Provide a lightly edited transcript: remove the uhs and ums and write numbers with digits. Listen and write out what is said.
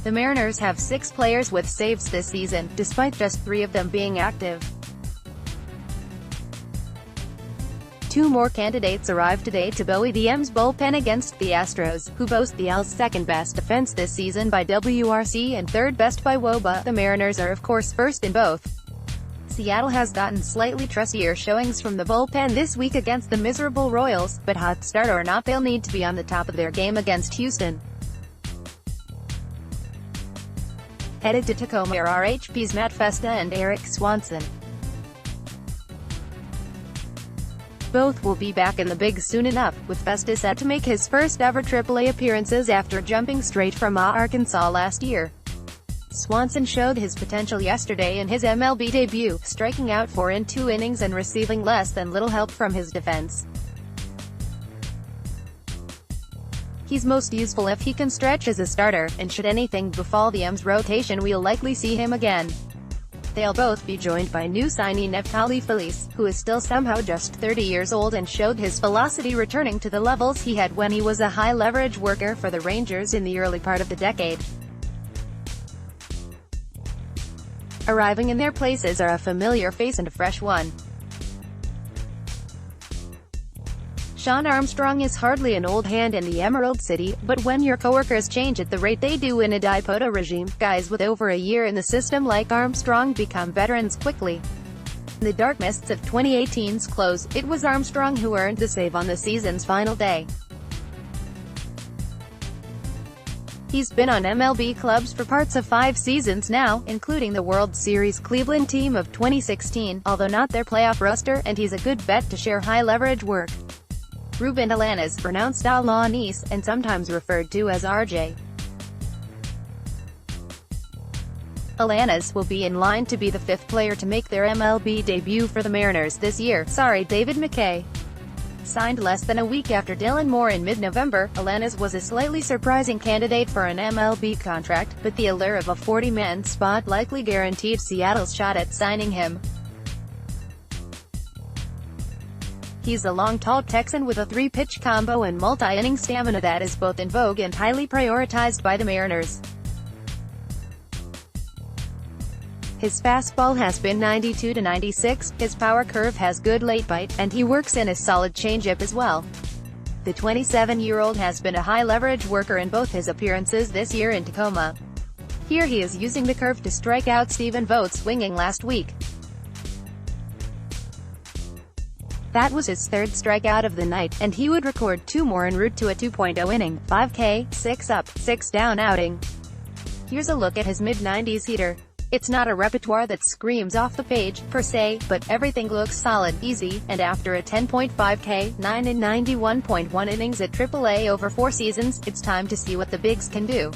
The Mariners have 6 players with saves this season, despite just 3 of them being active. 2 more candidates arrived today to buoy the M's bullpen against the Astros, who boast the L's second-best defense this season by WRC and third-best by wOBA. The Mariners are of course first in both. Seattle has gotten slightly trustier showings from the bullpen this week against the miserable Royals, but hot start or not, they'll need to be on the top of their game against Houston. Headed to Tacoma are RHPs Matt Festa and Erik Swanson. Both will be back in the bigs soon enough, with Festa set to make his first ever AAA appearances after jumping straight from Arkansas last year. Swanson showed his potential yesterday in his MLB debut, striking out 4 in 2 innings and receiving less than little help from his defense. He's most useful if he can stretch as a starter, and should anything befall the M's rotation, we'll likely see him again. They'll both be joined by new signee Neftali Feliz, who is still somehow just 30 years old and showed his velocity returning to the levels he had when he was a high-leverage worker for the Rangers in the early part of the decade. Arriving in their places are a familiar face and a fresh one. Shawn Armstrong is hardly an old hand in the Emerald City, but when your coworkers change at the rate they do in a demote regime, guys with over a year in the system like Armstrong become veterans quickly. In the dark mists of 2018's close, it was Armstrong who earned the save on the season's final day. He's been on MLB clubs for parts of 5 seasons now, including the World Series Cleveland team of 2016, although not their playoff roster, and he's a good bet to share high-leverage work. Ruben Alaniz, pronounced Alaniz, and sometimes referred to as RJ. Alaniz will be in line to be the 5th player to make their MLB debut for the Mariners this year. David McKay. Signed less than a week after Dylan Moore in mid-November, Alaniz was a slightly surprising candidate for an MLB contract, but the allure of a 40-man spot likely guaranteed Seattle's shot at signing him. He's a long, tall Texan with a 3-pitch combo and multi-inning stamina that is both in vogue and highly prioritized by the Mariners. His fastball has been 92 to 96, his power curve has good late bite, and he works in a solid changeup as well. The 27-year-old has been a high-leverage worker in both his appearances this year in Tacoma. Here he is using the curve to strike out Stephen Vogt swinging last week. That was his 3rd strikeout of the night, and he would record 2 more en route to a 2.0 inning, 5K, 6 up, 6 down outing. Here's a look at his mid-90s heater. It's not a repertoire that screams off the page, per se, but everything looks solid, easy, and after a 10.5K, 9 in 91.1 innings at AAA over 4 seasons, it's time to see what the bigs can do.